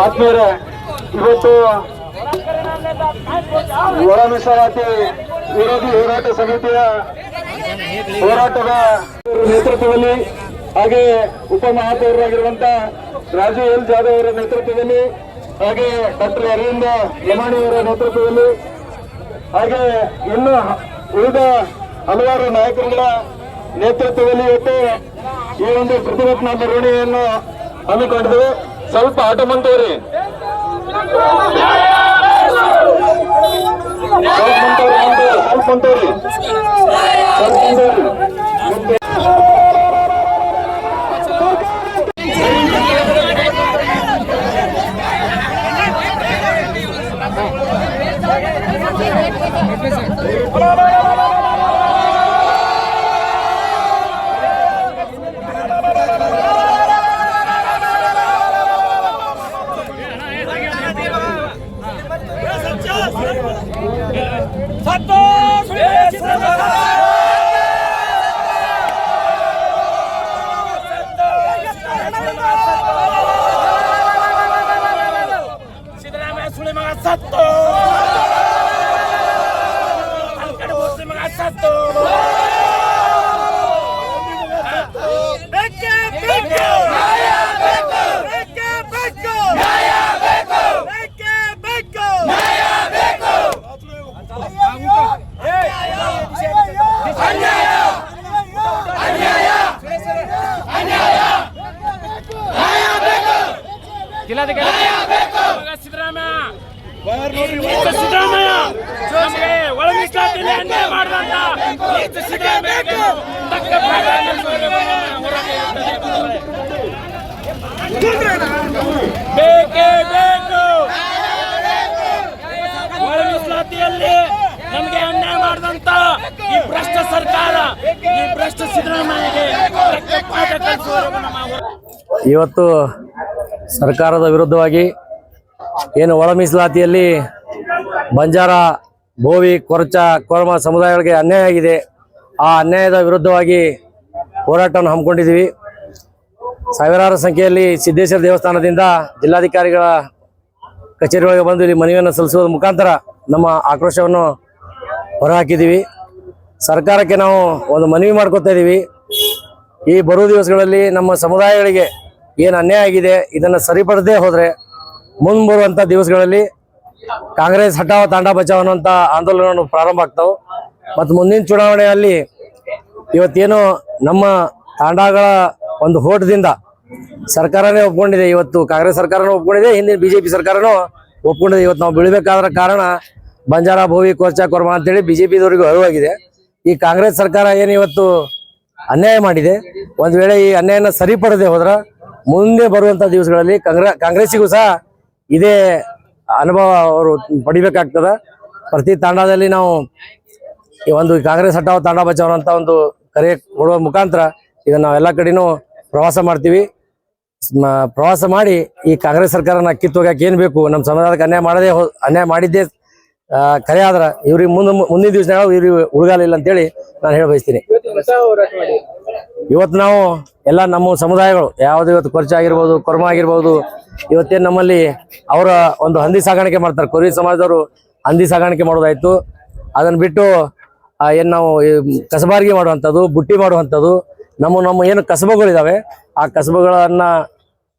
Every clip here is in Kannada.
ಆತ್ಮೀಯರೇ, ಇವತ್ತು ಒಳ ಮೀಸಲಾತಿ ವಿರೋಧಿ ಹೋರಾಟ ಸಮಿತಿಯ ಹೋರಾಟದ ನೇತೃತ್ವದಲ್ಲಿ ಹಾಗೆ ಉಪಮಹಾಪೌರರಾಗಿರುವಂತ ರಾಜು ಎಲ್ ಜಾಧವ್ ಅವರ ನೇತೃತ್ವದಲ್ಲಿ ಹಾಗೆ ಡಾಕ್ಟರ್ ಅರವಿಂದ ಲಮಾಣಿ ಅವರ ನೇತೃತ್ವದಲ್ಲಿ ಹಾಗೆ ಇನ್ನು ಉಳಿದ ಹಲವಾರು ನಾಯಕರುಗಳ ನೇತೃತ್ವದಲ್ಲಿ ಇವತ್ತು ಈ ಒಂದು ಪ್ರತಿಭಟನಾ ಮೆರವಣಿಗೆಯನ್ನು ಹಮ್ಮಿಕೊಂಡಿದ್ದೇವೆ. ಸ್ವಲ್ಪ ಆಟ ಮಂತವ್ರಿ ನಮಗೆ ಅನ್ಯಾಯ ಮಾಡಿದಂತ ಈ ಭ್ರಷ್ಟ ಸರ್ಕಾರ, ಈ ಭ್ರಷ್ಟ ಸಿದ್ದರಾಮಯ್ಯಗೆ ಇವತ್ತು ಸರ್ಕಾರದ ವಿರುದ್ಧವಾಗಿ ಏನು ಒಳ ಮೀಸಲಾತಿಯಲ್ಲಿ ಬಂಜಾರ, ಬೋವಿ, ಕೊರಚ, ಕೋರಮ ಸಮುದಾಯಗಳಿಗೆ ಅನ್ಯಾಯ ಆಗಿದೆ. ಆ ಅನ್ಯಾಯದ ವಿರುದ್ಧವಾಗಿ ಹೋರಾಟವನ್ನು ಹಮ್ಮಿಕೊಂಡಿದ್ದೀವಿ. ಸಾವಿರಾರು ಸಂಖ್ಯೆಯಲ್ಲಿ ಸಿದ್ದೇಶ್ವರ ದೇವಸ್ಥಾನದಿಂದ ಜಿಲ್ಲಾಧಿಕಾರಿಗಳ ಕಚೇರಿಗಳಿಗೆ ಬಂದು ಇಲ್ಲಿ ಮನವಿಯನ್ನು ಸಲ್ಲಿಸುವ ಮುಖಾಂತರ ನಮ್ಮ ಆಕ್ರೋಶವನ್ನು ಹೊರಹಾಕಿದ್ದೀವಿ. ಸರ್ಕಾರಕ್ಕೆ ನಾವು ಒಂದು ಮನವಿ ಮಾಡ್ಕೊತಾ ಇದ್ದೀವಿ. ಈ ಬರುವ ದಿವಸಗಳಲ್ಲಿ ನಮ್ಮ ಸಮುದಾಯಗಳಿಗೆ ಏನು ಅನ್ಯಾಯ ಆಗಿದೆ ಇದನ್ನು ಸರಿಪಡದೇ ಹೋದರೆ ಮುಂಬರುವಂಥ ದಿವಸಗಳಲ್ಲಿ ಕಾಂಗ್ರೆಸ್ ಹಠಾವ ತಾಂಡಾ ಬಚಾವ್ ಅನ್ನುವಂಥ ಆಂದೋಲನವನ್ನು ಪ್ರಾರಂಭ ಆಗ್ತಾವೆ. ಮತ್ತು ಮುಂದಿನ ಚುನಾವಣೆಯಲ್ಲಿ ಇವತ್ತೇನು ನಮ್ಮ ತಾಂಡಗಳ ಒಂದು ಹೋಟದಿಂದ ಸರ್ಕಾರನೇ ಒಪ್ಕೊಂಡಿದೆ. ಇವತ್ತು ಕಾಂಗ್ರೆಸ್ ಸರ್ಕಾರನೂ ಒಪ್ಕೊಂಡಿದೆ, ಹಿಂದಿನ ಬಿಜೆಪಿ ಸರ್ಕಾರನೂ ಒಪ್ಕೊಂಡಿದೆ. ಇವತ್ತು ನಾವು ಬೀಳ್ಬೇಕಾದ್ರ ಕಾರಣ ಬಂಜಾರ ಭೋವಿ ಕೊರ್ಚಾ ಕೊರ್ಮ ಅಂತೇಳಿ ಬಿಜೆಪಿದವರಿಗೂ ಅರಿವಾಗಿದೆ. ಈ ಕಾಂಗ್ರೆಸ್ ಸರ್ಕಾರ ಏನು ಇವತ್ತು ಅನ್ಯಾಯ ಮಾಡಿದೆ, ಒಂದ್ ವೇಳೆ ಈ ಅನ್ಯಾಯನ ಸರಿಪಡದೆ ಹೋದ್ರ ಮುಂದೆ ಬರುವಂತ ದಿವಸಗಳಲ್ಲಿ ಕಾಂಗ್ರೆಸ್ಸಿಗೂ ಸಹ ಇದೇ ಅನುಭವ ಅವರು ಪಡಿಬೇಕಾಗ್ತದ. ಪ್ರತಿ ತಾಂಡದಲ್ಲಿ ನಾವು ಈ ಒಂದು ಕಾಂಗ್ರೆಸ್ ಹಟಾವ್ ತಾಂಡ ಬಚಾವ್ ಅಂತ ಒಂದು ಕರೆ ಕೊಡುವ ಮುಖಾಂತರ ಇದನ್ನ ನಾವೆಲ್ಲ ಕಡೆನೂ ಪ್ರವಾಸ ಮಾಡ್ತೀವಿ. ಪ್ರವಾಸ ಮಾಡಿ ಈ ಕಾಂಗ್ರೆಸ್ ಸರ್ಕಾರನ ಕಿತ್ತೋಗಕ್ಕೆ ಏನ್ ಬೇಕು, ನಮ್ಮ ಸಮಾಜಕ್ಕೆ ಅನ್ಯಾಯ ಮಾಡಿದ್ದೇ ಕರೆ ಆದ್ರ ಇವ್ರಿಗೆ ಮುಂದಿನ ದಿವಸ ಇವ್ರಿಗೆ ಉಳ್ಗಾಲಿಲ್ಲ ಅಂತೇಳಿ ನಾನು ಹೇಳ ಬಯಸ್ತೀನಿ. ಇವತ್ತು ನಾವು ಎಲ್ಲ ನಮ್ಮ ಸಮುದಾಯಗಳು ಯಾವ್ದು ಇವತ್ತು ಕೊರ್ಚ ಆಗಿರ್ಬೋದು, ಕೊರ್ಮ ಆಗಿರ್ಬೋದು, ಇವತ್ತೇನು ನಮ್ಮಲ್ಲಿ ಅವರ ಒಂದು ಹಂದಿ ಸಾಗಾಣಿಕೆ ಮಾಡ್ತಾರೆ. ಕೊರಿ ಸಮಾಜದವರು ಹಂದಿ ಸಾಗಾಣಿಕೆ ಮಾಡೋದಾಯ್ತು. ಅದನ್ನ ಬಿಟ್ಟು ಏನ್ ನಾವು ಕಸಬಾರಿಗೆ ಮಾಡುವಂಥದ್ದು, ಬುಟ್ಟಿ ಮಾಡುವಂಥದ್ದು, ನಮ್ಮ ಏನು ಕಸಬುಗಳಿದಾವೆ ಆ ಕಸಬುಗಳನ್ನ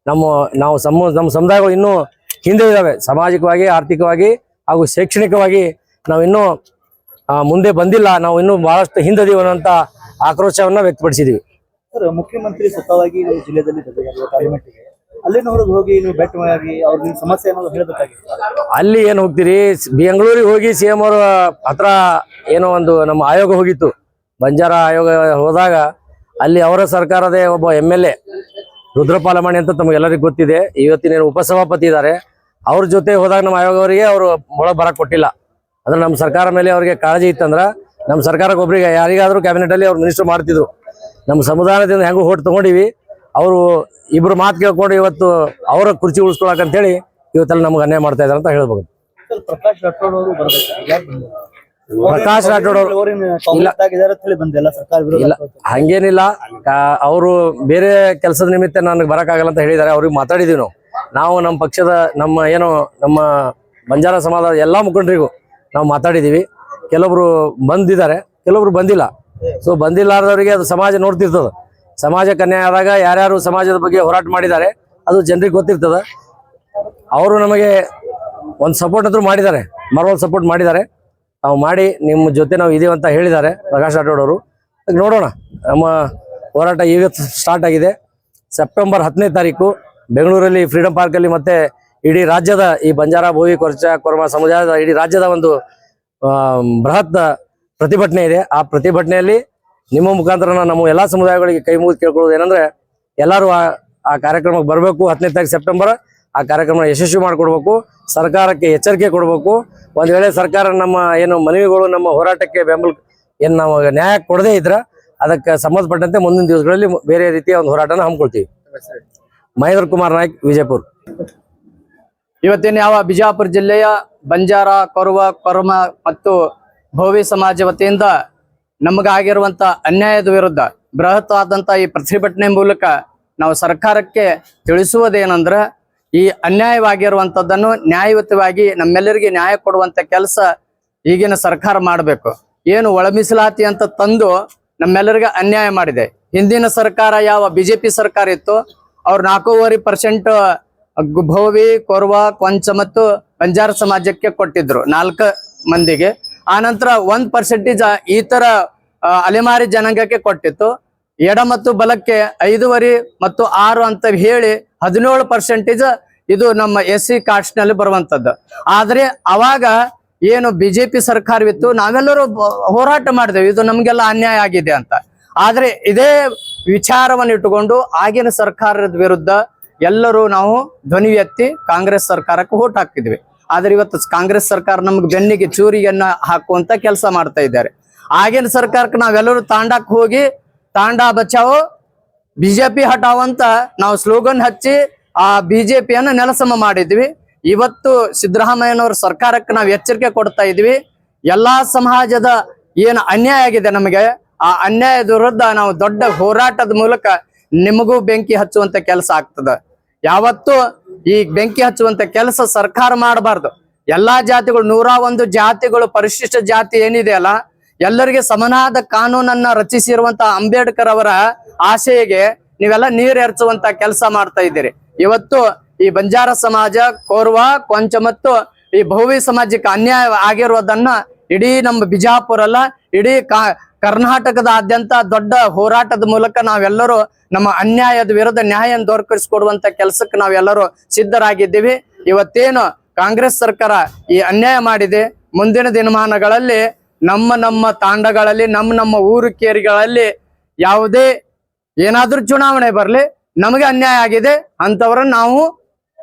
ನಾವು ನಮ್ಮ ಸಮುದಾಯಗಳು ಇನ್ನೂ ಹಿಂದೆ ಇದಾವೆ. ಸಾಮಾಜಿಕವಾಗಿ, ಆರ್ಥಿಕವಾಗಿ ಹಾಗೂ ಶೈಕ್ಷಣಿಕವಾಗಿ ನಾವು ಇನ್ನೂ ಮುಂದೆ ಬಂದಿಲ್ಲ, ನಾವು ಇನ್ನೂ ಬಹಳಷ್ಟು ಹಿಂದದೀವಿ ಅನ್ನೋಂಥ ಆಕ್ರೋಶವನ್ನ ವ್ಯಕ್ತಪಡಿಸಿದೀವಿ. ಸರ್, ಮುಖ್ಯಮಂತ್ರಿ ಸ್ವತಃವಾಗಿ ಜಿಲ್ಲೆಯಲ್ಲಿ ಪಾರ್ಲಿಮೆಂಟ್ಗೆ ಅಲ್ಲಿನವರೆಗೆ ಹೋಗಿ ನೀವು ಭೇಟಿ ಮಾಡಿ ಅವ್ರ ನಿಮ್ಮ ಸಮಸ್ಯೆ ಏನಾದ್ರು ಹೇಳಬೇಕಾಗಿತ್ತು. ಅಲ್ಲಿ ಏನು ಹೋಗ್ತೀರಿ, ಬೆಂಗಳೂರಿಗೆ ಹೋಗಿ CM ಅವ್ರ ಹತ್ರ ಏನೋ ಒಂದು ನಮ್ಮ ಆಯೋಗ ಹೋಗಿತ್ತು, ಬಂಜಾರ ಆಯೋಗ ಹೋದಾಗ ಅಲ್ಲಿ ಅವರ ಸರ್ಕಾರದ ಒಬ್ಬ MLA ರುದ್ರಪಾಲಮಣಿ ಅಂತ ತಮಗೆಲ್ಲರಿಗೂ ಗೊತ್ತಿದೆ, ಇವತ್ತಿನ ಉಪಸಭಾಪತಿ ಇದ್ದಾರೆ. ಅವ್ರ ಜೊತೆ ಹೋದಾಗ ನಮ್ಮ ಆಯೋಗವರಿಗೆ ಅವರು ಒಳಗೆ ಬರಕ್ ಕೊಟ್ಟಿಲ್ಲ. ಅಂದ್ರೆ ನಮ್ಮ ಸರ್ಕಾರ ಮೇಲೆ ಅವ್ರಿಗೆ ಕಾಳಜಿ ಇತ್ತಂದ್ರ ನಮ್ಮ ಸರ್ಕಾರಕ್ಕೆ ಒಬ್ಬರಿಗೆ ಯಾರಿಗಾದ್ರೂ ಕ್ಯಾಬಿನೆಟ್ ಅಲ್ಲಿ ಅವ್ರು ಮಿನಿಸ್ಟರ್ ಮಾಡ್ತಿದ್ರು. ನಮ್ಮ ಸಮುದಾಯದಿಂದ ಹೆಂಗೂ ಹೋಟ್ ತಗೊಂಡಿವಿ, ಅವರು ಇಬ್ರು ಮಾತು ಕೇಳ್ಕೊಂಡು ಇವತ್ತು ಅವರ ಕುರ್ಚಿ ಉಳಿಸ್ಕೊಳಕ್ ಅಂತ ಹೇಳಿ ಇವತ್ತೆಲ್ಲ ನಮ್ಗೆ ಅನ್ಯಾಯ ಮಾಡ್ತಾ ಇದಾರೆ ಅಂತ ಹೇಳ್ಬೋದು. ಪ್ರಕಾಶ್ ರಾಠೋಡ್ ಅವರು ಬರ್ಬೇಕು. ಪ್ರಕಾಶ್ ರಾಠೋಡ್ ಅವರು ಇಲ್ಲ, ಹಂಗೇನಿಲ್ಲ. ಅವರು ಬೇರೆ ಕೆಲಸದ ನಿಮಿತ್ತ ನನಗೆ ಬರಕ್ಕಾಗಲ್ಲ ಅಂತ ಹೇಳಿದ್ದಾರೆ. ಅವ್ರಿಗೆ ಮಾತಾಡಿದೀವಿ ನಾವು ನಮ್ಮ ಪಕ್ಷದ ನಮ್ಮ ಬಂಜಾರ ಸಮಾಜದ ಎಲ್ಲಾ ಮುಖಂಡರಿಗೂ ನಾವು ಮಾತಾಡಿದೀವಿ. ಕೆಲವೊಬ್ರು ಬಂದಿದ್ದಾರೆ, ಕೆಲವೊಬ್ರು ಬಂದಿಲ್ಲ. ಸೊ ಬಂದಿಲ್ಲಾರ್ದವರಿಗೆ ಅದು ಸಮಾಜ ನೋಡ್ತಿರ್ತದ. ಸಮಾಜಕ್ಕೆ ಅನ್ಯಾಯ ಆದಾಗ ಯಾರ್ಯಾರು ಸಮಾಜದ ಬಗ್ಗೆ ಹೋರಾಟ ಮಾಡಿದ್ದಾರೆ ಅದು ಜನರಿಗೆ ಗೊತ್ತಿರ್ತದ. ಅವರು ನಮಗೆ ಒಂದು ಸಪೋರ್ಟ್ ಅಂತೂ ಮಾಡಿದ್ದಾರೆ, ಮರವಲ್ ಸಪೋರ್ಟ್ ಮಾಡಿದ್ದಾರೆ. ನಾವು ಮಾಡಿ ನಿಮ್ಮ ಜೊತೆ ನಾವು ಇದೀವಿ ಅಂತ ಹೇಳಿದ್ದಾರೆ ಪ್ರಕಾಶ್ ರಾಠೋಡ್ ಅವರು. ನೋಡೋಣ, ನಮ್ಮ ಹೋರಾಟ ಈಗ ಸ್ಟಾರ್ಟ್ ಆಗಿದೆ. ಸೆಪ್ಟೆಂಬರ್ 10ನೇ ತಾರೀಕು ಬೆಂಗಳೂರಲ್ಲಿ ಫ್ರೀಡಂ ಪಾರ್ಕಲ್ಲಿ ಮತ್ತೆ ಇಡೀ ರಾಜ್ಯದ ಈ ಬಂಜಾರ ಭೋವಿ ಕೊರ್ಚ ಕೊರ್ಮ ಸಮುದಾಯದ ಇಡೀ ರಾಜ್ಯದ ಒಂದು ಬೃಹತ್ ಪ್ರತಿಭಟನೆ ಇದೆ. ಆ ಪ್ರತಿಭಟನೆಯಲ್ಲಿ ನಿಮ್ಮ ಮುಖಾಂತರ ನಮ್ಮ ಎಲ್ಲಾ ಸಮುದಾಯಗಳಿಗೆ ಕೈ ಮುಗಿದು ಕೇಳ್ಕೊಳ್ಳೋದು ಏನಂದ್ರೆ, ಎಲ್ಲರೂ ಆ ಕಾರ್ಯಕ್ರಮಕ್ಕೆ ಬರಬೇಕು. 10ನೇ ತಾರೀಕು ಸೆಪ್ಟೆಂಬರ್ ಆ ಕಾರ್ಯಕ್ರಮ ಯಶಸ್ವಿ ಮಾಡಿಕೊಡ್ಬೇಕು. ಸರ್ಕಾರಕ್ಕೆ ಎಚ್ಚರಿಕೆ ಕೊಡಬೇಕು. ಒಂದ್ ವೇಳೆ ಸರ್ಕಾರ ನಮ್ಮ ಏನು ಮನವಿಗಳು, ನಮ್ಮ ಹೋರಾಟಕ್ಕೆ ಬೆಂಬಲ ಏನ್ ನಾವು ನ್ಯಾಯ ಕೊಡದೇ ಇದ್ರ ಅದಕ್ಕೆ ಸಂಬಂಧಪಟ್ಟಂತೆ ಮುಂದಿನ ದಿವಸಗಳಲ್ಲಿ ಬೇರೆ ರೀತಿಯ ಒಂದು ಹೋರಾಟನ ಹಮ್ಮಿಕೊಳ್ತೀವಿ. ಮಹೇಂದ್ರ ಕುಮಾರ್ ನಾಯ್ಕ್, ವಿಜಯಪುರ. ಇವತ್ತಿನ ಯಾವ ಬಿಜಾಪುರ ಜಿಲ್ಲೆಯ ಬಂಜಾರ, ಕೊರವ, ಕೊರ್ಮ ಮತ್ತು ಭೋವಿ ಸಮಾಜ ವತಿಯಿಂದ ನಮಗಾಗಿರುವಂತ ಅನ್ಯಾಯದ ವಿರುದ್ಧ ಬೃಹತ್ ಆದಂತ ಈ ಪ್ರತಿಭಟನೆ ಮೂಲಕ ನಾವು ಸರ್ಕಾರಕ್ಕೆ ತಿಳಿಸುವುದೇನಂದ್ರ, ಈ ಅನ್ಯಾಯವಾಗಿರುವಂತದ್ದನ್ನು ನ್ಯಾಯಯುತವಾಗಿ ನಮ್ಮೆಲ್ಲರಿಗೆ ನ್ಯಾಯ ಕೊಡುವಂತ ಕೆಲಸ ಈಗಿನ ಸರ್ಕಾರ ಮಾಡಬೇಕು. ಏನು ಒಳ ಮೀಸಲಾತಿ ಅಂತ ತಂದು ನಮ್ಮೆಲ್ಲರಿಗೆ ಅನ್ಯಾಯ ಮಾಡಿದೆ. ಹಿಂದಿನ ಸರ್ಕಾರ ಯಾವ ಬಿಜೆಪಿ ಸರ್ಕಾರ ಇತ್ತು, ಅವ್ರು 4.5% ಭೋವಿ, ಕೊರ್ವ, ಕೊಂಚ ಮತ್ತು ಬಂಜಾರ ಸಮಾಜಕ್ಕೆ ಕೊಟ್ಟಿದ್ರು 4 ಮಂದಿಗೆ. ಆನಂತರ 1% ಈ ತರ ಅಲೆಮಾರಿ ಜನಾಂಗಕ್ಕೆ ಕೊಟ್ಟಿತ್ತು. ಎಡ ಮತ್ತು ಬಲಕ್ಕೆ 5.5 ಮತ್ತು 6 ಅಂತ ಹೇಳಿ 17% ಇದು ನಮ್ಮ SC ಕಾಸ್ಟ್ ನಲ್ಲಿ ಬರುವಂತದ್ದು. ಆದ್ರೆ ಅವಾಗ ಏನು ಬಿಜೆಪಿ ಸರ್ಕಾರವಿತ್ತು, ನಾವೆಲ್ಲರೂ ಹೋರಾಟ ಮಾಡಿದೆವು, ಇದು ನಮ್ಗೆಲ್ಲ ಅನ್ಯಾಯ ಆಗಿದೆ ಅಂತ. ಆದ್ರೆ ಇದೇ ವಿಚಾರವನ್ನು ಇಟ್ಟುಕೊಂಡು ಆಗಿನ ಸರ್ಕಾರದ ವಿರುದ್ಧ ಎಲ್ಲರೂ ನಾವು ಧ್ವನಿ ಎತ್ತಿ ಕಾಂಗ್ರೆಸ್ ಸರ್ಕಾರಕ್ಕೆ ವೋಟ್ ಹಾಕ್ತಿದ್ವಿ. ಆದ್ರೆ ಇವತ್ತು ಕಾಂಗ್ರೆಸ್ ಸರ್ಕಾರ ನಮ್ಗೆ ಬೆನ್ನಿಗೆ ಚೂರಿಯನ್ನ ಹಾಕುವಂತ ಕೆಲಸ ಮಾಡ್ತಾ ಇದ್ದಾರೆ. ಆಗಿನ ಸರ್ಕಾರಕ್ಕೆ ನಾವೆಲ್ಲರೂ ತಾಂಡಕ್ಕೆ ಹೋಗಿ ತಾಂಡ ಬಚಾವೋ ಬಿಜೆಪಿ ಹಟಾವ್ ಅಂತ ನಾವು ಸ್ಲೋಗನ್ ಹಚ್ಚಿ ಆ ಬಿಜೆಪಿಯನ್ನ ನೆಲಸಮ ಮಾಡಿದ್ವಿ. ಇವತ್ತು ಸಿದ್ದರಾಮಯ್ಯನವರ ಸರ್ಕಾರಕ್ಕೆ ನಾವು ಎಚ್ಚರಿಕೆ ಕೊಡ್ತಾ ಇದ್ವಿ. ಎಲ್ಲಾ ಸಮಾಜದ ಏನು ಅನ್ಯಾಯ ಆಗಿದೆ ನಮಗೆ, ಆ ಅನ್ಯಾಯದ ವಿರುದ್ಧ ನಾವು ದೊಡ್ಡ ಹೋರಾಟದ ಮೂಲಕ ನಿಮಗೂ ಬೆಂಕಿ ಹಚ್ಚುವಂತ ಕೆಲಸ ಆಗ್ತದ. ಯಾವತ್ತು ಈ ಬೆಂಕಿ ಹಚ್ಚುವಂತ ಕೆಲಸ ಸರ್ಕಾರ ಮಾಡಬಾರ್ದು. ಎಲ್ಲಾ ಜಾತಿಗಳು 101 ಜಾತಿಗಳು ಪರಿಶಿಷ್ಟ ಜಾತಿ ಏನಿದೆ ಅಲ್ಲ, ಎಲ್ಲರಿಗೆ ಸಮನಾದ ಕಾನೂನನ್ನ ರಚಿಸಿರುವಂತ ಅಂಬೇಡ್ಕರ್ ಅವರ ಆಶೆಗೆ ನೀವೆಲ್ಲ ನೀರು ಎರಚುವಂತ ಕೆಲಸ ಮಾಡ್ತಾ ಇದ್ದೀರಿ. ಇವತ್ತು ಈ ಬಂಜಾರ ಸಮಾಜ, ಕೋರ್ವ, ಕೊಂಚ ಮತ್ತು ಈ ಭೋವಿ ಸಮಾಜಕ್ಕೆ ಅನ್ಯಾಯ ಆಗಿರೋದನ್ನ ಇಡೀ ನಮ್ಮ ಬಿಜಾಪುರ ಅಲ್ಲ, ಇಡೀ ಕರ್ನಾಟಕದಾದ್ಯಂತ ದೊಡ್ಡ ಹೋರಾಟದ ಮೂಲಕ ನಾವೆಲ್ಲರೂ ನಮ್ಮ ಅನ್ಯಾಯದ ವಿರುದ್ಧ ನ್ಯಾಯ ದೊರಕಿಸಿಕೊಡುವಂತ ಕೆಲಸಕ್ಕೆ ನಾವೆಲ್ಲರೂ ಸಿದ್ಧರಾಗಿದ್ದೀವಿ. ಇವತ್ತೇನು ಕಾಂಗ್ರೆಸ್ ಸರ್ಕಾರ ಈ ಅನ್ಯಾಯ ಮಾಡಿದೆ, ಮುಂದಿನ ದಿನಮಾನಗಳಲ್ಲಿ ನಮ್ಮ ತಾಂಡಗಳಲ್ಲಿ ನಮ್ಮ ಊರು ಕೇರಿಗಳಲ್ಲಿ ಯಾವುದೇ ಏನಾದ್ರೂ ಚುನಾವಣೆ ಬರಲಿ, ನಮಗೆ ಅನ್ಯಾಯ ಆಗಿದೆ ಅಂತವ್ರನ್ನ ನಾವು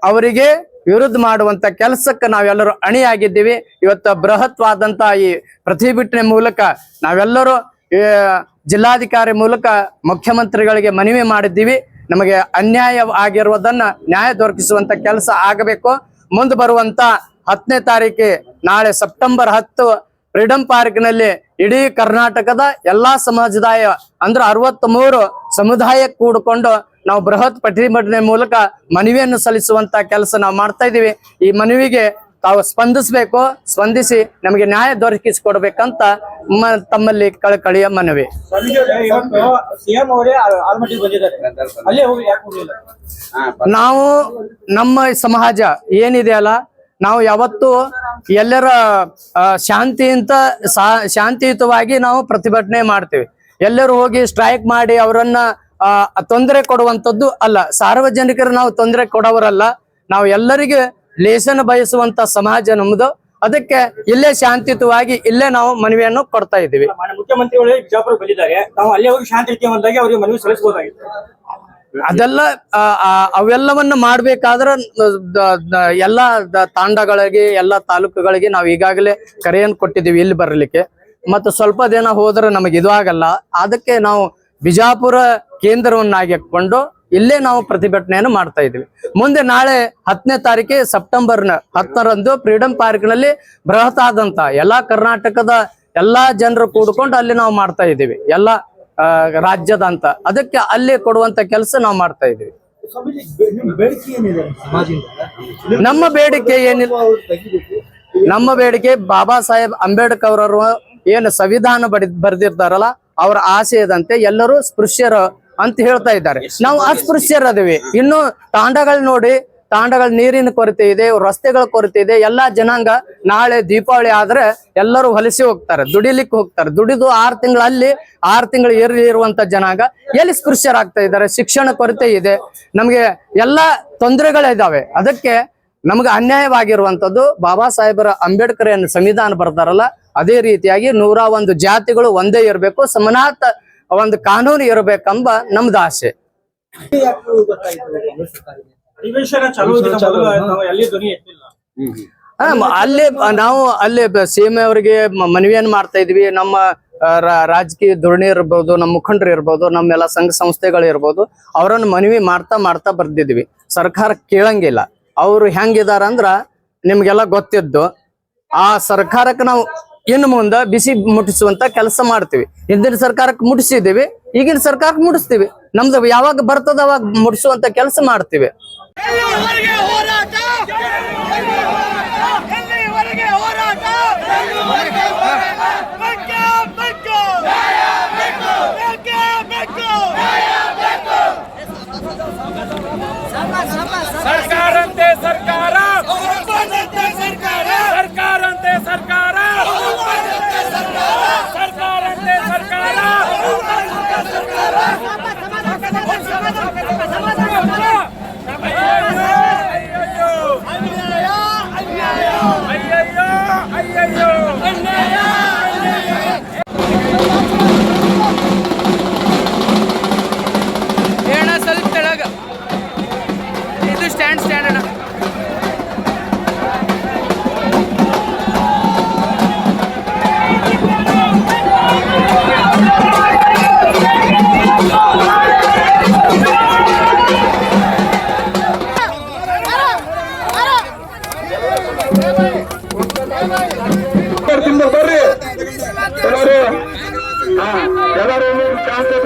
ಅವರಿಗೆ ವಿರುದ್ಧ ಮಾಡುವಂತ ಕೆಲಸಕ್ಕೆ ನಾವೆಲ್ಲರೂ ಅಣಿಯಾಗಿದ್ದೀವಿ. ಇವತ್ತು ಬೃಹತ್ವಾದಂತ ಈ ಪ್ರತಿಭಟನೆ ಮೂಲಕ ನಾವೆಲ್ಲರೂ ಜಿಲ್ಲಾಧಿಕಾರಿ ಮೂಲಕ ಮುಖ್ಯಮಂತ್ರಿಗಳಿಗೆ ಮನವಿ ಮಾಡಿದ್ದೀವಿ. ನಮಗೆ ಅನ್ಯಾಯ ಆಗಿರುವುದನ್ನ ನ್ಯಾಯ ದೊರಕಿಸುವಂತ ಕೆಲಸ ಆಗಬೇಕು. ಮುಂದೆ ಬರುವಂತ 10ನೇ ತಾರೀಕು ನಾಳೆ ಸೆಪ್ಟೆಂಬರ್ 10 ಫ್ರೀಡಂ ಪಾರ್ಕ್ನಲ್ಲಿ ಇಡೀ ಕರ್ನಾಟಕದ ಎಲ್ಲಾ ಸಮುದಾಯ ಅಂದ್ರೆ 63 ಸಮುದಾಯ ಕೂಡಿಕೊಂಡು ನಾವು ಬೃಹತ್ ಪ್ರತಿಭಟನೆ ಮೂಲಕ ಮನವಿಯನ್ನು ಸಲ್ಲಿಸುವಂತ ಕೆಲಸ ನಾವು ಮಾಡ್ತಾ ಇದೀವಿ. ಈ ಮನವಿಗೆ ತಾವು ಸ್ಪಂದಿಸಬೇಕು, ಸ್ಪಂದಿಸಿ ನಮಗೆ ನ್ಯಾಯ ದೊರಕಿಸಿಕೊಡ್ಬೇಕಂತ ತಮ್ಮಲ್ಲಿ ಕಳಕಳಿಯ ಮನವಿ. ನಾವು ನಮ್ಮ ಸಮಾಜ ಏನಿದೆಯಲ್ಲ, ನಾವು ಯಾವತ್ತು ಎಲ್ಲರ ಶಾಂತಿಯುತವಾಗಿ ನಾವು ಪ್ರತಿಭಟನೆ ಮಾಡ್ತೀವಿ. ಎಲ್ಲರೂ ಹೋಗಿ ಸ್ಟ್ರೈಕ್ ಮಾಡಿ ಅವರನ್ನ ತೊಂದರೆ ಕೊಡುವಂತದ್ದು ಅಲ್ಲ. ಸಾರ್ವಜನಿಕರು ನಾವು ತೊಂದರೆ ಕೊಡೋವರಲ್ಲ. ನಾವು ಎಲ್ಲರಿಗೆ ಲೇಸನ ಬಯಸುವಂತ ಸಮಾಜ ನಮ್ದು. ಅದಕ್ಕೆ ಇಲ್ಲೇ ಶಾಂತಿಯುತವಾಗಿ ಇಲ್ಲೇ ನಾವು ಮನವಿಯನ್ನು ಕೊಡ್ತಾ ಇದ್ದೀವಿ. ಮುಖ್ಯಮಂತ್ರಿಗಳು ಬಿಜಾಪುರ ಬಂದಿದ್ದಾರೆ, ನಾವು ಅಲ್ಲೇ ಹೋಗಿ ಶಾಂತಿಯುತವಾಗಿ ಅವರಿಗೆ ಮನವಿ ಸಲ್ಲಿಸಬಹುದಾಗಿತ್ತು. ಅದೆಲ್ಲ ಅವೆಲ್ಲವನ್ನ ಮಾಡ್ಬೇಕಾದ್ರೆ ಎಲ್ಲಾ ತಾಂಡಗಳಿಗೆ ಎಲ್ಲಾ ತಾಲೂಕುಗಳಿಗೆ ನಾವು ಈಗಾಗಲೇ ಕರೆಯನ್ನು ಕೊಟ್ಟಿದ್ದೀವಿ ಇಲ್ಲಿ ಬರಲಿಕ್ಕೆ. ಮತ್ತು ಸ್ವಲ್ಪ ದಿನ ಹೋದ್ರೆ ನಮಗೆ ಇದು ಆಗಲ್ಲ. ಅದಕ್ಕೆ ನಾವು ಬಿಜಾಪುರ ಕೇಂದ್ರವನ್ನಾಗಿಕೊಂಡು ಇಲ್ಲೇ ನಾವು ಪ್ರತಿಭಟನೆಯನ್ನು ಮಾಡ್ತಾ ಇದ್ದೀವಿ. ಮುಂದೆ ನಾಳೆ 10ನೇ ತಾರೀಕು ಸೆಪ್ಟೆಂಬರ್ 10ರಂದು ಫ್ರೀಡಂ ಪಾರ್ಕ್ ನಲ್ಲಿ ಬೃಹತ್ ಆದಂತ ಎಲ್ಲಾ ಕರ್ನಾಟಕದ ಎಲ್ಲಾ ಜನರು ಕೂಡ್ಕೊಂಡು ಅಲ್ಲಿ ನಾವು ಮಾಡ್ತಾ ಇದ್ದೀವಿ, ಎಲ್ಲಾ ರಾಜ್ಯದಂತ. ಅದಕ್ಕೆ ಅಲ್ಲಿ ಕೊಡುವಂತ ಕೆಲಸ ನಾವು ಮಾಡ್ತಾ ಇದ್ದೀವಿ. ನಮ್ಮ ಬೇಡಿಕೆ ಏನಿಲ್ಲ, ನಮ್ಮ ಬೇಡಿಕೆ ಬಾಬಾ ಸಾಹೇಬ್ ಅಂಬೇಡ್ಕರ್ ಅವರು ಏನು ಸಂವಿಧಾನ ಬರೆದಿರ್ತಾರಲ್ಲ, ಅವರ ಆಶಯದಂತೆ ಎಲ್ಲರೂ ಸ್ಪೃಶ್ಯರು ಅಂತ ಹೇಳ್ತಾ ಇದ್ದಾರೆ. ನಾವು ಅಸ್ಪೃಶ್ಯರದಿವಿ. ಇನ್ನು ತಾಂಡಗಳು ನೋಡಿ, ತಾಂಡಗಳ ನೀರಿನ ಕೊರತೆ ಇದೆ, ರಸ್ತೆಗಳ ಕೊರತೆ ಇದೆ. ಎಲ್ಲಾ ಜನಾಂಗ ನಾಳೆ ದೀಪಾವಳಿ ಆದ್ರೆ ಎಲ್ಲರೂ ಹೊಲಸಿ ಹೋಗ್ತಾರೆ, ದುಡಿಲಿಕ್ಕೆ ಹೋಗ್ತಾರೆ. ದುಡಿದು 6 ತಿಂಗಳು ಅಲ್ಲಿ 6 ತಿಂಗಳು ಇರುವಂತ ಜನಾಂಗ ಎಲ್ಲಿ ಸ್ಪೃಶ್ಯರಾಗ್ತಾ ಇದ್ದಾರೆ. ಶಿಕ್ಷಣ ಕೊರತೆ ಇದೆ, ನಮ್ಗೆ ಎಲ್ಲಾ ತೊಂದರೆಗಳಿದಾವೆ. ಅದಕ್ಕೆ ನಮ್ಗೆ ಅನ್ಯಾಯವಾಗಿರುವಂತದ್ದು ಬಾಬಾ ಸಾಹೇಬರ ಅಂಬೇಡ್ಕರ್ ಏನು ಸಂವಿಧಾನ ಬರ್ತಾರಲ್ಲ, ಅದೇ ರೀತಿಯಾಗಿ 101 ಜಾತಿಗಳು ಒಂದೇ ಇರಬೇಕು, ಸಮನಾತ ಒಂದು ಕಾನೂನು ಇರಬೇಕೆಂಬ ನಮ್ದು ಆಸೆ. ಅಲ್ಲಿ ನಾವು ಅಲ್ಲಿ ಸಿಎಂ ಅವರಿಗೆ ಮನವಿಯನ್ನು ಮಾಡ್ತಾ ಇದ್ವಿ. ನಮ್ಮ ರಾಜಕೀಯ ಧೋರಣೆ ಇರ್ಬೋದು, ನಮ್ಮ ಮುಖಂಡರು ಇರ್ಬೋದು, ನಮ್ಮೆಲ್ಲ ಸಂಘ ಸಂಸ್ಥೆಗಳು ಇರ್ಬೋದು, ಅವರನ್ನು ಮನವಿ ಮಾಡ್ತಾ ಬರ್ದಿದ್ವಿ. ಸರ್ಕಾರ ಕೇಳಂಗಿಲ್ಲ. ಅವ್ರು ಹೆಂಗಿದಾರ ಅಂದ್ರ ನಿಮ್ಗೆಲ್ಲ ಗೊತ್ತಿದ್ದು. ಆ ಸರ್ಕಾರಕ್ಕೆ ನಾವು ಇನ್ನು ಮುಂದೆ ಬಿಸಿ ಮುಟ್ಟಿಸುವಂತ ಕೆಲಸ ಮಾಡ್ತೀವಿ. ಹಿಂದಿನ ಸರ್ಕಾರಕ್ಕೆ ಮುಟ್ಟಿಸಿದ್ದೀವಿ, ಈಗಿನ ಸರ್ಕಾರಕ್ಕೆ ಮುಟ್ಟಿಸ್ತೀವಿ. ನಮ್ದು ಯಾವಾಗ ಬರ್ತದ ಅವಾಗ ಮುಟ್ಟಿಸುವಂತ ಕೆಲಸ ಮಾಡ್ತೀವಿ. ಸರ್ಕಾರಂತೆ ಸರ್ಕಾರ, ಸರ್ಕಾರಂತೆ ಸರ್ಕಾರ, ಸರ್ಕಾರಂತೆ ಸರ್ಕಾರ. ಏನ ಸ್ವಲ್ಪ ತೆಳಗ ಇದು ಸ್ಟ್ಯಾಂಡ್ ಅಣ್ಣ. ಬರ್ರಿ ಎಲ್ಲರೂ ಶಾಂತಿ